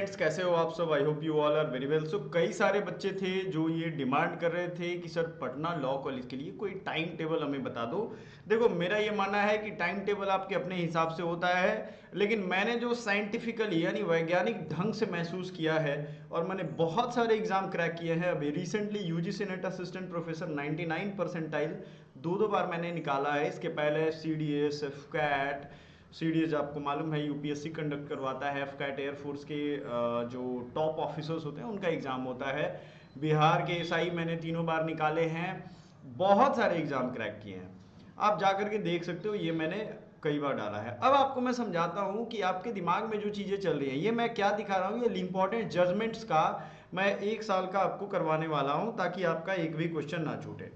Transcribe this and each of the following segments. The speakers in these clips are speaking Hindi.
फ्रेंड्स, कैसे हो आप सब? I hope you all are very well. So कई सारे बच्चे थे जो ये डिमांड कर रहे थे कि सर पटना लॉ कॉलेज के लिए कोई टाइम टेबल हमें बता दो। देखो, मेरा ये मानना है कि टाइम टेबल आपके अपने हिसाब से होता है, लेकिन मैंने जो साइंटिफिकली यानी वैज्ञानिक ढंग से महसूस किया है और मैंने बहुत सारे एग्जाम क्रैक किए हैं। अभी recently UGC NET assistant professor 99 percentile दो बार मैंने निकाला है। इसके पहले C D S, AFCAT, CDS आपको मालूम है यूपीएससी कंडक्ट करवाता है। एफकैट एयरफोर्स के जो टॉप ऑफिसर्स होते हैं उनका एग्ज़ाम होता है। बिहार के एसआई मैंने तीनों बार निकाले हैं। बहुत सारे एग्ज़ाम क्रैक किए हैं, आप जा कर के देख सकते हो। ये मैंने कई बार डाला है। अब आपको मैं समझाता हूँ कि आपके दिमाग में जो चीज़ें चल रही हैं, ये मैं क्या दिखा रहा हूँ, ये इंपॉर्टेंट जजमेंट्स का मैं 1 साल का आपको करवाने वाला हूँ ताकि आपका एक भी क्वेश्चन ना छूटे।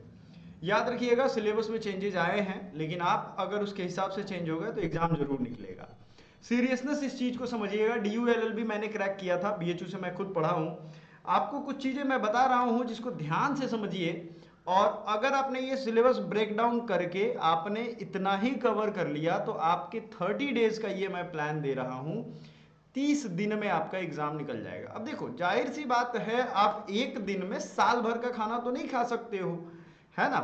याद रखिएगा, सिलेबस में चेंजेस आए हैं, लेकिन आप अगर उसके हिसाब से चेंज हो गए तो एग्जाम जरूर निकलेगा। सीरियसनेस इस चीज को समझिएगा। DULLB मैंने क्रैक किया था, BHU से मैं खुद पढ़ा हूं। आपको कुछ चीजें मैं बता रहा हूं जिसको ध्यान से समझिए, और अगर आपने ये सिलेबस ब्रेक डाउन करके आपने इतना ही कवर कर लिया तो आपके 30 डेज का ये मैं प्लान दे रहा हूं, 30 दिन में आपका एग्जाम निकल जाएगा। अब देखो, जाहिर सी बात है, आप एक दिन में साल भर का खाना तो नहीं खा सकते हो, है ना?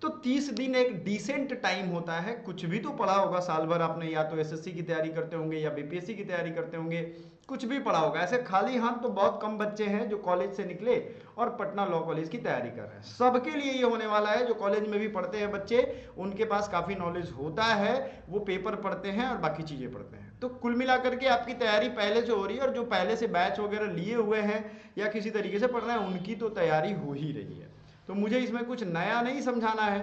तो 30 दिन एक डिसेंट टाइम होता है। कुछ भी तो पढ़ा होगा साल भर आपने, या तो एसएससी की तैयारी करते होंगे या बीपीएससी की तैयारी करते होंगे, कुछ भी पढ़ा होगा। ऐसे खाली हाथ तो बहुत कम बच्चे हैं जो कॉलेज से निकले और पटना लॉ कॉलेज की तैयारी कर रहे हैं। सबके लिए ये होने वाला है। जो कॉलेज में भी पढ़ते हैं बच्चे, उनके पास काफ़ी नॉलेज होता है, वो पेपर पढ़ते हैं और बाकी चीज़ें पढ़ते हैं। तो कुल मिलाकर के आपकी तैयारी पहले से हो रही है, और जो पहले से बैच वगैरह लिए हुए हैं या किसी तरीके से पढ़ रहे हैं, उनकी तो तैयारी हो ही रही है। तो मुझे इसमें कुछ नया नहीं समझाना है।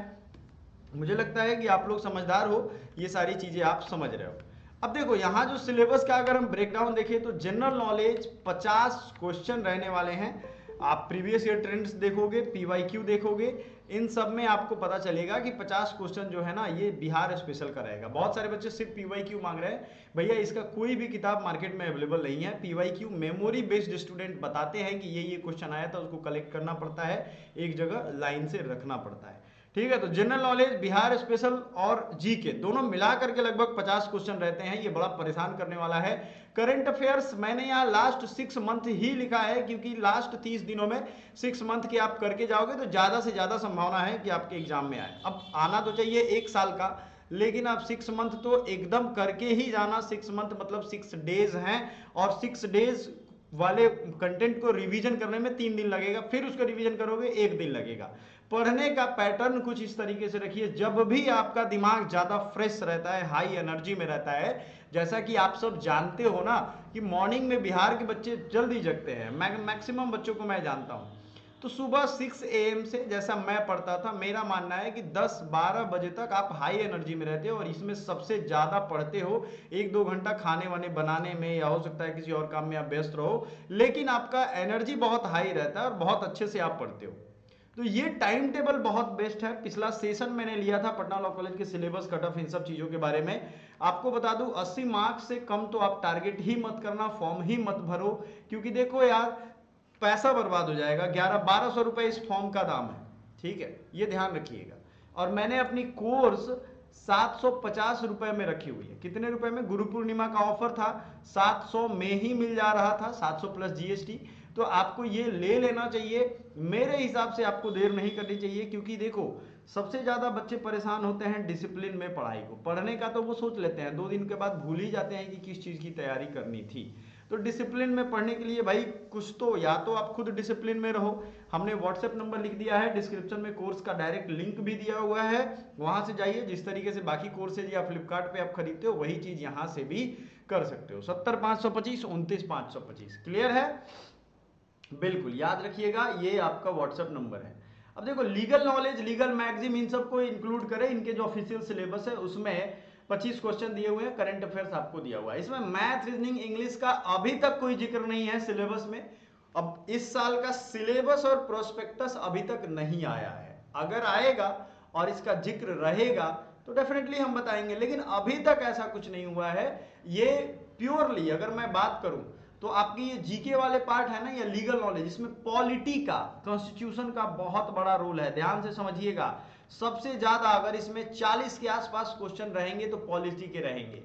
मुझे लगता है कि आप लोग समझदार हो, ये सारी चीज़ें आप समझ रहे हो। अब देखो, यहाँ जो सिलेबस का अगर हम ब्रेकडाउन देखें तो जनरल नॉलेज 50 क्वेश्चन रहने वाले हैं। आप प्रीवियस ईयर ट्रेंड्स देखोगे, PYQ देखोगे, इन सब में आपको पता चलेगा कि 50 क्वेश्चन जो है ना, ये बिहार स्पेशल का रहेगा। बहुत सारे बच्चे सिर्फ PYQ मांग रहे हैं। भैया, इसका कोई भी किताब मार्केट में अवेलेबल नहीं है। PYQ मेमोरी बेस्ड स्टूडेंट बताते हैं कि ये क्वेश्चन आया था, उसको कलेक्ट करना पड़ता है, एक जगह लाइन से रखना पड़ता है। ठीक है, तो जनरल नॉलेज, बिहार स्पेशल और जीके दोनों मिला करके लगभग 50 क्वेश्चन रहते हैं। ये बड़ा परेशान करने वाला है। करंट अफेयर्स मैंने यहाँ लास्ट 6 मंथ ही लिखा है, क्योंकि लास्ट 30 दिनों में 6 मंथ के आप करके जाओगे तो ज्यादा से ज्यादा संभावना है कि आपके एग्जाम में आए। अब आना तो चाहिए 1 साल का, लेकिन आप 6 मंथ तो एकदम करके ही जाना। 6 मंथ मतलब 6 डेज हैं, और 6 डेज वाले कंटेंट को रिवीजन करने में 3 दिन लगेगा, फिर उसको रिवीजन करोगे 1 दिन लगेगा। पढ़ने का पैटर्न कुछ इस तरीके से रखिए, जब भी आपका दिमाग ज्यादा फ्रेश रहता है, हाई एनर्जी में रहता है। जैसा कि आप सब जानते हो ना कि मॉर्निंग में बिहार के बच्चे जल्दी जगते हैं, मैक्सिमम बच्चों को मैं जानता हूं। तो सुबह 6 AM से जैसा मैं पढ़ता था, मेरा मानना है कि 10-12 बजे तक आप हाई एनर्जी में रहते हो, और इसमें सबसे ज़्यादा पढ़ते हो। 1-2 घंटा खाने वाने बनाने में, या हो सकता है किसी और काम में आप व्यस्त रहो, लेकिन आपका एनर्जी बहुत हाई रहता है और बहुत अच्छे से आप पढ़ते हो। तो ये टाइम टेबल बहुत बेस्ट है। पिछला सेशन मैंने लिया था पटना लॉ कॉलेज के सिलेबस, कट ऑफ, इन सब चीज़ों के बारे में। आपको बता दूं, 80 मार्क्स से कम तो आप टारगेट ही मत करना, फॉर्म ही मत भरो, क्योंकि देखो यार, पैसा बर्बाद हो जाएगा। 1100-1200 रुपए इस फॉर्म का दाम है, ठीक है, ये ध्यान रखिएगा। और मैंने अपनी कोर्स 750 रुपए में रखी हुई है। कितने रुपए में? गुरु पूर्णिमा का ऑफर था, 700 में ही मिल जा रहा था, 700 प्लस GST। तो आपको ये ले लेना चाहिए। मेरे हिसाब से आपको देर नहीं करनी चाहिए, क्योंकि देखो, सबसे ज्यादा बच्चे परेशान होते हैं डिसिप्लिन में। पढ़ाई को, पढ़ने का तो वो सोच लेते हैं, 2 दिन के बाद भूल ही जाते हैं कि किस चीज की तैयारी करनी थी। तो डिसिप्लिन में पढ़ने के लिए भाई कुछ तो, या तो आप खुद डिसिप्लिन में रहो। हमने व्हाट्सएप नंबर लिख दिया है डिस्क्रिप्शन में, कोर्स का डायरेक्ट लिंक भी दिया हुआ है, वहां से जाइए। जिस तरीके से बाकी कोर्सेज या फ्लिपकार्ट पे आप खरीदते हो, वही चीज यहां से भी कर सकते हो। 70-525 29-525। क्लियर है? बिल्कुल याद रखिएगा, ये आपका व्हाट्सएप नंबर है। अब देखो, लीगल नॉलेज, लीगल मैगजीन, इन सबको इंक्लूड करें। इनके जो ऑफिशियल सिलेबस है उसमें 25 क्वेश्चन दिए हुए हैं। करंट अफेयर्स आपको दिया हुआ है। इसमें मैथ, रीजनिंग, इंग्लिश का अभी तक कोई जिक्र नहीं है सिलेबस में। अब इस साल का सिलेबस और प्रोस्पेक्टस अभी तक नहीं आया है। अगर आएगा और इसका जिक्र रहेगा तो डेफिनेटली हम बताएंगे, लेकिन अभी तक ऐसा कुछ नहीं हुआ है। ये प्योरली अगर मैं बात करूं तो आपकी ये जीके वाले पार्ट है ना, या लीगल नॉलेज, इसमें पॉलिटी का, कॉन्स्टिट्यूशन का बहुत बड़ा रोल है। ध्यान से समझिएगा, सबसे ज्यादा अगर इसमें 40 के आसपास क्वेश्चन रहेंगे तो पॉलिटी के रहेंगे।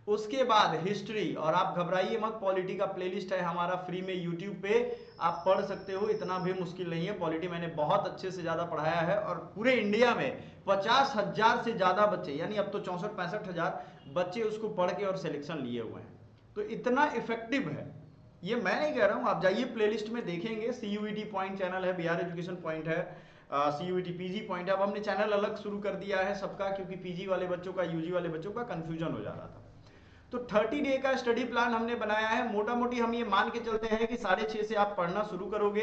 उसके बाद हिस्ट्री, और आप घबराइए मत, पॉलिटी का प्लेलिस्ट है हमारा फ्री में यूट्यूब पे, आप पढ़ सकते हो, इतना भी मुश्किल नहीं है। पॉलिटी मैंने बहुत अच्छे से ज्यादा पढ़ाया है, और पूरे इंडिया में 50,000 से ज्यादा बच्चे, यानी अब तो 64-65,000 बच्चे उसको पढ़ के और सिलेक्शन लिए हुए हैं। तो इतना इफेक्टिव है, ये मैं नहीं कह रहा हूं, आप जाइए प्लेलिस्ट में देखेंगे। सीयूईटी पॉइंट चैनल है, बिहार एजुकेशन पॉइंट है, सीयूईटी पीजी पॉइंट है। अब हमने चैनल अलग शुरू कर दिया है सबका, क्योंकि पीजी वाले बच्चों का, यूजी वाले बच्चों का कंफ्यूजन हो जा रहा था। तो 30 डे का स्टडी प्लान हमने बनाया है। मोटा मोटी हम ये मान के चलते हैं कि 6:30 से आप पढ़ना शुरू करोगे,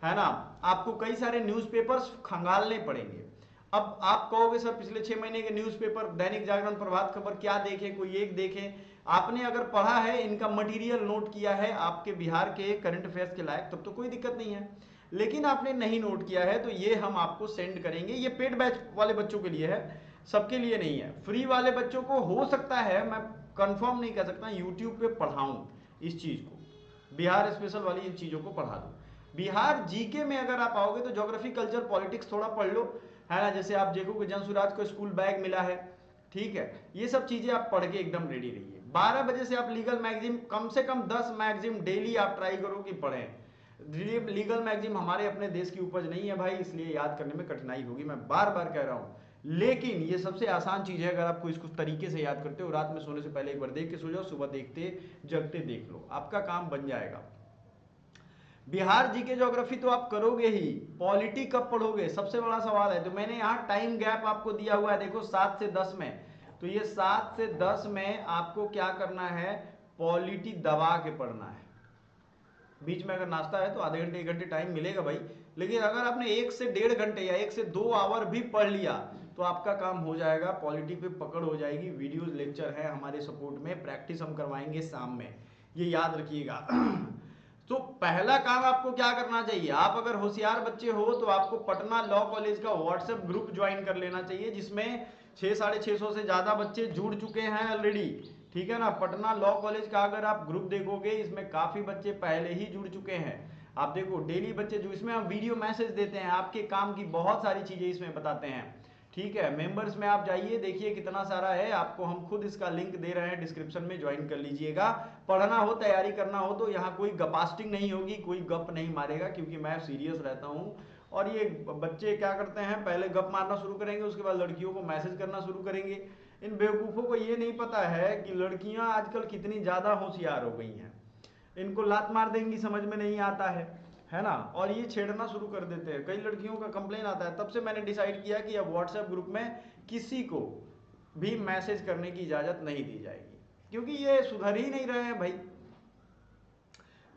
है ना। आपको कई सारे न्यूज़पेपर्स खंगालने पड़ेंगे। अब आप कहोगे सर पिछले 6 महीने के न्यूज़पेपर, दैनिक जागरण, प्रभात खबर क्या देखें, कोई एक देखें। आपने अगर पढ़ा है, इनका मटेरियल नोट किया है आपके बिहार के करंट अफेयर्स के लायक, तब तो कोई दिक्कत नहीं है। लेकिन आपने नहीं नोट किया है तो ये हम आपको सेंड करेंगे। ये पेड बैच वाले बच्चों के लिए है, सबके लिए नहीं है। फ्री वाले बच्चों को हो सकता है, मैं कंफर्म नहीं कर सकता, यूट्यूब पे पढ़ाऊं इस चीज को, बिहार स्पेशल वाली इन चीजों को पढ़ा दूं। बिहार जीके में अगर आप आओगे तो ज्योग्राफी, कल्चर, पॉलिटिक्स थोड़ा पढ़ लो, है ना। जैसे आप देखोगे जनसुराज को स्कूल बैग मिला है, ठीक है, ये सब चीजें आप पढ़ के एकदम रेडी रहिए। 12 बजे से आप लीगल मैगजीन, कम से कम 10 मैगजीन डेली आप ट्राई करो कि पढ़ें। लीगल मैगजीन हमारे अपने देश की उपज नहीं है भाई, इसलिए याद करने में कठिनाई होगी, मैं बार बार कह रहा हूं। लेकिन ये सबसे आसान चीज है, अगर आपको इसको तरीके से याद करते हो, रात में सोने से पहले एक बार देख के सो जाओ, सुबह देखते जगते देख लो, आपका काम बन जाएगा। बिहार जीके ज्योग्राफी तो आप करोगे ही, पॉलिटी कब पढ़ोगे, सबसे बड़ा सवाल है। तो मैंने यहाँ टाइम गैप आपको दिया हुआ है, देखो 7 से 10 में। तो ये 7 से 10 में आपको क्या करना है, पॉलिटी दबा के पढ़ना है। बीच में अगर नाश्ता है तो आधे घंटे 1 घंटे टाइम मिलेगा भाई, लेकिन अगर आपने 1 से 1.5 घंटे या 1 से 2 आवर भी पढ़ लिया तो आपका काम हो जाएगा, पॉलिटी पे पकड़ हो जाएगी। वीडियोस लेक्चर है हमारे सपोर्ट में, प्रैक्टिस हम करवाएंगे शाम में, ये याद रखिएगा। तो पहला काम आपको क्या करना चाहिए, आप अगर होशियार बच्चे हो तो आपको पटना लॉ कॉलेज का व्हाट्सएप ग्रुप ज्वाइन कर लेना चाहिए, जिसमें 600-650 से ज्यादा बच्चे जुड़ चुके हैं ऑलरेडी, ठीक है ना। पटना लॉ कॉलेज का अगर आप ग्रुप देखोगे, इसमें काफी बच्चे पहले ही जुड़ चुके हैं। आप देखो डेली बच्चे जो, इसमें हम वीडियो मैसेज देते हैं, आपके काम की बहुत सारी चीजें इसमें बताते हैं, ठीक है। मेंबर्स में आप जाइए, देखिए कितना सारा है, आपको हम खुद इसका लिंक दे रहे हैं, डिस्क्रिप्शन में ज्वाइन कर लीजिएगा। पढ़ना हो, तैयारी करना हो तो यहाँ कोई गपास्टिंग नहीं होगी, कोई गप नहीं मारेगा, क्योंकि मैं सीरियस रहता हूँ। और ये बच्चे क्या करते हैं, पहले गप मारना शुरू करेंगे, उसके बाद लड़कियों को मैसेज करना शुरू करेंगे। इन बेवकूफ़ों को ये नहीं पता है कि लड़कियां आजकल कितनी ज़्यादा होशियार हो गई हैं, इनको लात मार देंगी समझ में नहीं आता है ना, और ये छेड़ना शुरू कर देते हैं। कई लड़कियों का कंप्लेन आता है, तब से मैंने डिसाइड किया कि अब व्हाट्सएप ग्रुप में किसी को भी मैसेज करने की इजाज़त नहीं दी जाएगी, क्योंकि ये सुधर ही नहीं रहे हैं भाई।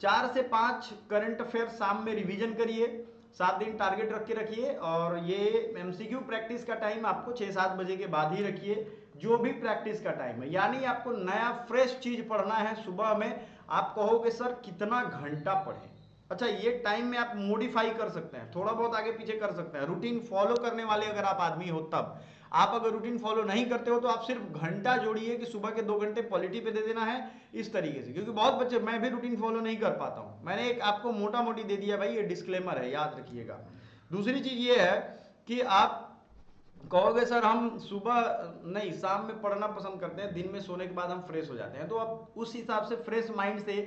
4 से 5 करंट अफेयर शाम में रिवीजन करिए, 7 दिन टारगेट रख के रखिए, और ये एमसीक्यू प्रैक्टिस का टाइम आपको 6-7 बजे के बाद ही रखिए, जो भी प्रैक्टिस का टाइम है। यानी आपको नया फ्रेश चीज पढ़ना है सुबह में। आप कहोगे सर कितना घंटा पढ़ें, अच्छा ये टाइम में आप मॉडिफाई कर सकते हैं, थोड़ा बहुत आगे पीछे कर सकते हैं, रूटीन फॉलो करने वाले अगर आप आदमी हो तब। आप अगर रूटीन फॉलो नहीं करते हो तो आप सिर्फ घंटा जोड़िए कि सुबह के 2 घंटे पॉलिटी पे दे देना है, इस तरीके से। क्योंकि बहुत बच्चे, मैं भी रूटीन फॉलो नहीं कर पाता हूं, मैंने एक आपको मोटा मोटी दे दिया भाई, ये डिस्क्लेमर है, याद रखिएगा। दूसरी चीज ये है कि आप कहोगे सर हम सुबह नहीं शाम में पढ़ना पसंद करते हैं, दिन में सोने के बाद हम फ्रेश हो जाते हैं, तो आप उस हिसाब से फ्रेश माइंड से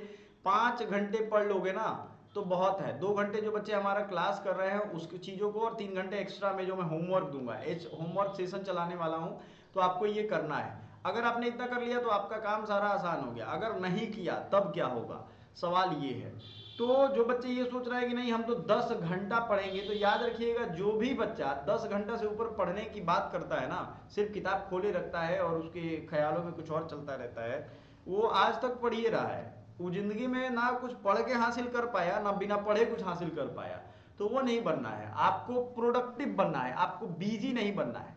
5 घंटे पढ़ लोगे ना तो बहुत है। 2 घंटे जो बच्चे हमारा क्लास कर रहे हैं उसकी चीज़ों को, और 3 घंटे एक्स्ट्रा में जो मैं होमवर्क दूंगा, होमवर्क सेशन चलाने वाला हूं, तो आपको ये करना है। अगर आपने इतना कर लिया तो आपका काम सारा आसान हो गया, अगर नहीं किया तब क्या होगा, सवाल ये है। तो जो बच्चे ये सोच रहे हैं कि नहीं हम तो 10 घंटा पढ़ेंगे, तो याद रखिएगा जो भी बच्चा 10 घंटा से ऊपर पढ़ने की बात करता है ना, सिर्फ किताब खोले रखता है और उसके ख्यालों में कुछ और चलता रहता है, वो आज तक पढ़ ही रहा है, वो जिंदगी में ना कुछ पढ़ के हासिल कर पाया, ना बिना पढ़े कुछ हासिल कर पाया। तो वो नहीं बनना है, आपको प्रोडक्टिव बनना है, आपको बिजी नहीं बनना है।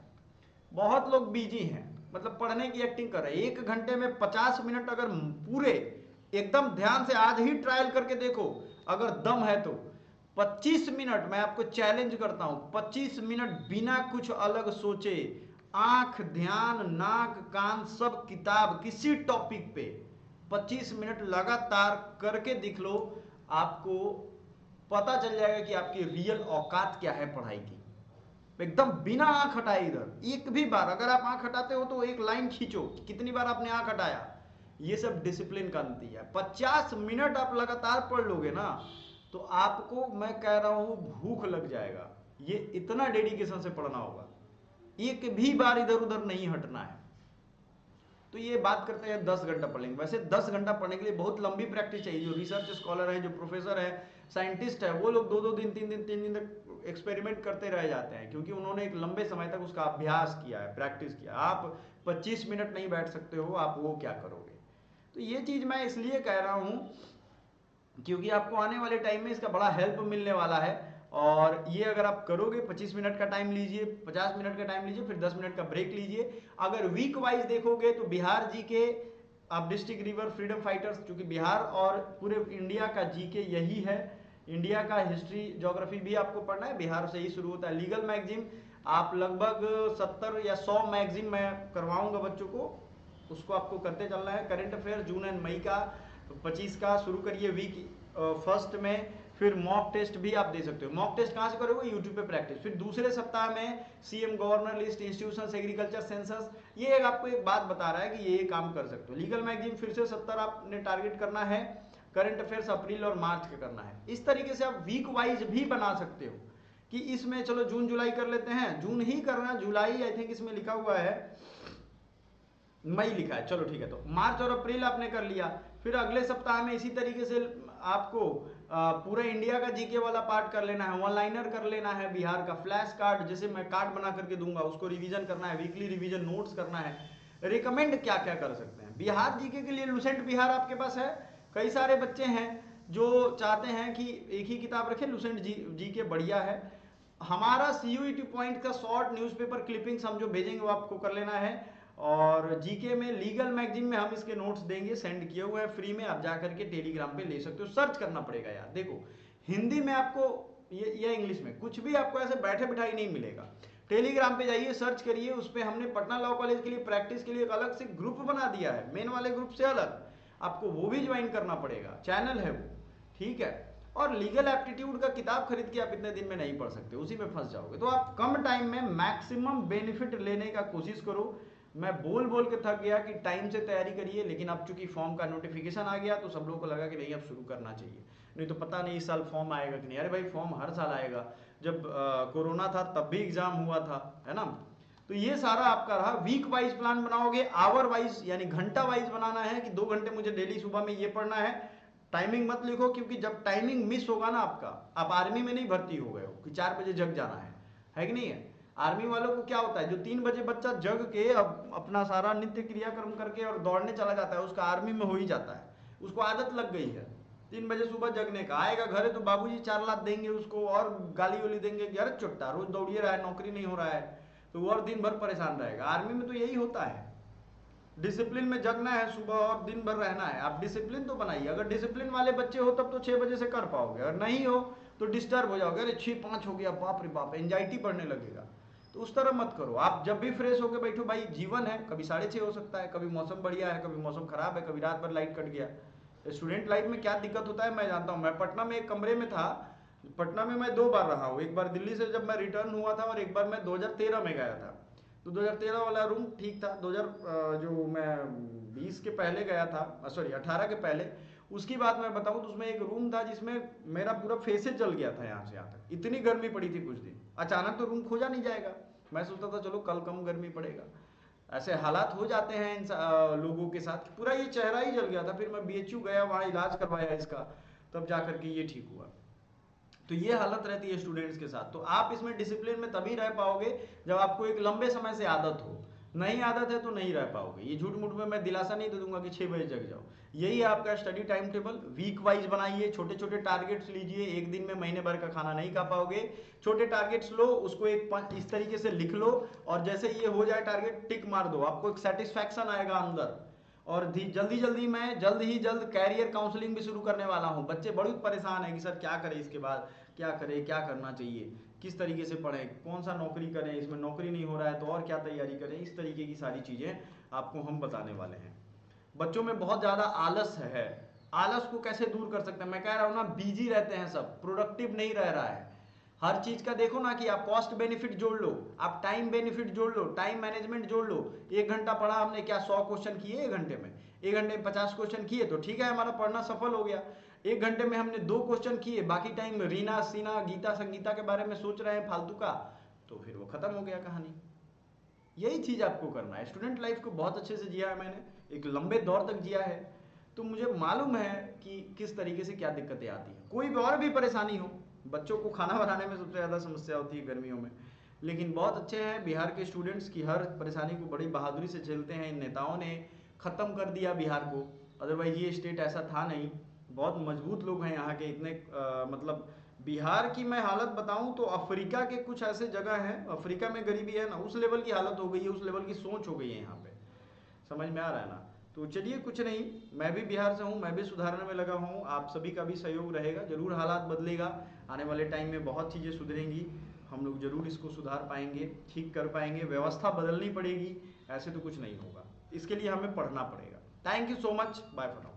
बहुत लोग बिजी हैं, मतलब पढ़ने की एक्टिंग कर रहे हैं। 1 घंटे में 50 मिनट अगर पूरे एकदम ध्यान से आज ही ट्रायल करके देखो, अगर दम है तो 25 मिनट, मैं आपको चैलेंज करता हूं, 25 मिनट बिना कुछ अलग सोचे, आंख, ध्यान, नाक, कान सब किताब, किसी टॉपिक पे 25 मिनट लगातार करके दिख लो, आपको पता चल जाएगा कि आपकी रियल औकात क्या है पढ़ाई की। एकदम बिना आंख हटाए, इधर एक भी बार अगर आप आंख हटाते हो तो एक लाइन खींचो, कितनी बार आपने आंख हटाया, ये सब डिसिप्लिन का नतीजा है। 50 मिनट आप लगातार पढ़ लोगे ना तो आपको मैं कह रहा हूं भूख लग जाएगा। ये इतना डेडिकेशन से पढ़ना होगा, एक भी बार इधर उधर नहीं हटना है। तो ये बात करते हैं 10 घंटा पढ़ेंगे। वैसे 10 घंटा पढ़ने के लिए बहुत लंबी प्रैक्टिस चाहिए। जो रिसर्च स्कॉलर है, जो प्रोफेसर है, साइंटिस्ट है, वो लोग 2-2 दिन 3 दिन तक एक्सपेरिमेंट करते रह जाते हैं, क्योंकि उन्होंने एक लंबे समय तक उसका अभ्यास किया है, प्रैक्टिस किया। आप 25 मिनट नहीं बैठ सकते हो, आप वो क्या करोगे। तो ये चीज मैं इसलिए कह रहा हूं क्योंकि आपको आने वाले टाइम में इसका बड़ा हेल्प मिलने वाला है। और ये अगर आप करोगे, 25 मिनट का टाइम लीजिए, 50 मिनट का टाइम लीजिए, फिर 10 मिनट का ब्रेक लीजिए। अगर वीक वाइज देखोगे तो बिहार जीके, आप डिस्ट्रिक्ट रिवर फ्रीडम फाइटर्स, क्योंकि बिहार और पूरे इंडिया का जीके यही है। इंडिया का हिस्ट्री ज्योग्राफी भी आपको पढ़ना है, बिहार से ही शुरू होता है। लीगल मैगजीन आप लगभग 70 या 100 मैगजीन मैं करवाऊंगा बच्चों को, उसको आपको करते चलना है। करंट अफेयर जून एंड मई का 25 का शुरू करिए वीक फर्स्ट में। फिर मॉक टेस्ट भी आप दे सकते हो। मॉक टेस्ट कहाँ से करोगे? यूट्यूब पे प्रैक्टिस। फिर दूसरे सप्ताह में CM governor list, institution, agriculture census, ये आपको एक बात बता रहा है कि ये काम कर सकते हो। लीगल मैगजीन फिर से 70 आपने टारगेट करना है। करंट अफेयर्स अप्रैल और मार्च का करना है। इस तरीके से आप वीक वाइज भी बना सकते हो कि इसमें चलो जून जुलाई कर लेते हैं, जून ही करना, जुलाई आई थिंक इसमें लिखा हुआ है, मई लिखा है, चलो ठीक है। तो मार्च और अप्रैल आपने कर लिया। फिर अगले सप्ताह में इसी तरीके से आपको पूरा इंडिया का जीके वाला पार्ट कर लेना है, वन लाइनर कर लेना है, बिहार का फ्लैश कार्ड, जैसे मैं कार्ड बना करके दूंगा उसको रिवीजन करना है, वीकली रिवीजन नोट्स करना है। रिकमेंड क्या क्या कर सकते हैं बिहार जीके के लिए? लुसेंट बिहार आपके पास है। कई सारे बच्चे हैं जो चाहते हैं कि एक ही किताब रखें, लुसेंट जीके बढ़िया है। हमारा सीयूईटी पॉइंट का शॉर्ट न्यूज़पेपर क्लिपिंग्स हम जो भेजेंगे वो आपको कर लेना है। और जीके में लीगल मैगजीन में हम इसके नोट्स देंगे, सेंड किए हुए हैं फ्री में, आप जाकर के टेलीग्राम पे ले सकते हो। सर्च करना पड़ेगा यार, देखो हिंदी में आपको ये इंग्लिश में कुछ भी आपको ऐसे बैठे बिठाई नहीं मिलेगा। टेलीग्राम पे जाइए, सर्च करिए, उस पर हमने पटना लॉ कॉलेज के लिए प्रैक्टिस के लिए एक अलग से ग्रुप बना दिया है, मेन वाले ग्रुप से अलग। आपको वो भी ज्वाइन करना पड़ेगा, चैनल है वो, ठीक है। और लीगल एप्टीट्यूड का किताब खरीद के आप इतने दिन में नहीं पढ़ सकते, उसी में फंस जाओगे। तो आप कम टाइम में मैक्सिमम बेनिफिट लेने का कोशिश करो। मैं बोल बोल के थक गया कि टाइम से तैयारी करिए, लेकिन अब चूंकि फॉर्म का नोटिफिकेशन आ गया तो सब लोगों को लगा कि नहीं अब शुरू करना चाहिए, नहीं तो पता नहीं इस साल फॉर्म आएगा कि नहीं। अरे भाई फॉर्म हर साल आएगा, जब कोरोना था तब भी एग्जाम हुआ था, है ना। तो ये सारा आपका रहा। वीक वाइज प्लान बनाओगे, आवर वाइज यानी घंटा वाइज बनाना है कि 2 घंटे मुझे डेली सुबह में ये पढ़ना है। टाइमिंग मत लिखो, क्योंकि जब टाइमिंग मिस होगा ना आपका, आप आर्मी में नहीं भर्ती हो गए हो कि 4 बजे जग जाना है कि नहीं है। आर्मी वालों को क्या होता है, जो 3 बजे बच्चा जग के अब अपना सारा नित्य क्रियाक्रम करके और दौड़ने चला जाता है, उसका आर्मी में हो ही जाता है, उसको आदत लग गई है 3 बजे सुबह जगने का। आएगा घर तो बाबूजी 4 लात देंगे उसको और गाली वाली देंगे कि अरे चुट्टा रोज दौड़िए रहा है, नौकरी नहीं हो रहा है, तो वो और दिन भर परेशान रहेगा। आर्मी में तो यही होता है, डिसिप्लिन में जगना है सुबह और दिन भर रहना है। आप डिसिप्लिन तो बनाइए। अगर डिसिप्लिन वाले बच्चे हो तब तो 6 बजे से कर पाओगे, अगर नहीं हो तो डिस्टर्ब हो जाओगे, अरे 6-5 हो गया, बाप रे बाप, एंजाइटी बढ़ने लगेगा। तो उस तरह मत करो। आप जब भी फ्रेश होकर बैठो, भाई जीवन है, कभी 6:30 हो सकता है, कभी मौसम बढ़िया है, कभी मौसम खराब है, कभी रात भर लाइट कट गया। स्टूडेंट लाइफ में क्या दिक्कत होता है मैं जानता हूँ। मैं पटना में एक कमरे में था, पटना में मैं 2 बार रहा हूँ, एक बार दिल्ली से जब मैं रिटर्न हुआ था और एक बार मैं 2013 में गया था। तो 2013 वाला रूम ठीक था, 2000 जो मैं 20 के पहले गया था, सॉरी 18 के पहले, उसकी बात मैं बताऊं तो उसमें एक रूम था जिसमें मेरा पूरा फेस जल गया था यहाँ से यहाँ तक, इतनी गर्मी पड़ी थी कुछ दिन। अचानक तो रूम खोजा नहीं जाएगा, मैं सोचता था चलो कल कम गर्मी पड़ेगा। ऐसे हालात हो जाते हैं इन लोगों के साथ, पूरा ये चेहरा ही जल गया था। फिर मैं बीएचयू गया, वहाँ इलाज करवाया इसका, तब जाकर के ये ठीक हुआ। तो ये हालत रहती है स्टूडेंट्स के साथ। तो आप इसमें डिसिप्लिन में तभी रह पाओगे जब आपको एक लंबे समय से आदत हो। नहीं आदत है तो नहीं रह पाओगे। ये झूठ मूठ में मैं दिलासा नहीं दे दूंगा कि 6 बजे जग जाओ। यही है आपका study time table. Week wise बनाइए, छोटे छोटे टारगेट्स लीजिए। एक दिन में महीने भर का खाना नहीं खा पाओगे, छोटे टारगेट्स लो, उसको एक इस तरीके से लिख लो, और जैसे ये हो जाए टारगेट टिक मार दो, आपको एक सेटिस्फैक्शन आएगा अंदर। और जल्दी जल्दी मैं जल्द कैरियर काउंसलिंग भी शुरू करने वाला हूँ। बच्चे बड़ी परेशान हैं कि सर क्या करें, इसके बाद क्या करें, क्या करना चाहिए, किस तरीके से पढ़ें, कौन सा नौकरी करें, इसमें नौकरी नहीं हो रहा है तो और क्या तैयारी करें। इस तरीके की सारी चीज़ें आपको हम बताने वाले हैं। बच्चों में बहुत ज़्यादा आलस है, आलस को कैसे दूर कर सकते हैं। मैं कह रहा हूँ ना, बिजी रहते हैं सब, प्रोडक्टिव नहीं रह रहा है। हर चीज का देखो ना कि आप कॉस्ट बेनिफिट जोड़ लो, आप टाइम बेनिफिट जोड़ लो, टाइम मैनेजमेंट जोड़ लो। 1 घंटा पढ़ा हमने, क्या 100 क्वेश्चन किए 1 घंटे में? 1 घंटे में 50 क्वेश्चन किए तो ठीक है, हमारा पढ़ना सफल हो गया। 1 घंटे में हमने 2 क्वेश्चन किए, बाकी टाइम रीना सीना गीता संगीता के बारे में सोच रहे हैं फालतू का, तो फिर वो खत्म हो गया कहानी। यही चीज़ आपको करना है। स्टूडेंट लाइफ को बहुत अच्छे से जिया है मैंने, एक लंबे दौर तक जिया है, तो मुझे मालूम है कि किस तरीके से क्या दिक्कतें आती हैं। कोई भी और भी परेशानी हो, बच्चों को खाना बनाने में सबसे ज़्यादा समस्या होती है गर्मियों में, लेकिन बहुत अच्छे हैं बिहार के स्टूडेंट्स की हर परेशानी को बड़ी बहादुरी से झेलते हैं। इन नेताओं ने ख़त्म कर दिया बिहार को, अदरवाइज ये स्टेट ऐसा था नहीं। बहुत मजबूत लोग हैं यहाँ के, इतने मतलब बिहार की मैं हालत बताऊं तो अफ्रीका के कुछ ऐसे जगह हैं, अफ्रीका में गरीबी है ना, उस लेवल की हालत हो गई है, उस लेवल की सोच हो गई है यहाँ पे। समझ में आ रहा है ना? तो चलिए, कुछ नहीं, मैं भी बिहार से हूँ, मैं भी सुधारने में लगा हूँ, आप सभी का भी सहयोग रहेगा, जरूर हालात बदलेगा, आने वाले टाइम में बहुत चीज़ें सुधरेंगी, हम लोग जरूर इसको सुधार पाएंगे, ठीक कर पाएंगे, व्यवस्था बदलनी पड़ेगी, ऐसे तो कुछ नहीं होगा, इसके लिए हमें पढ़ना पड़ेगा। Thank you so much, bye for now.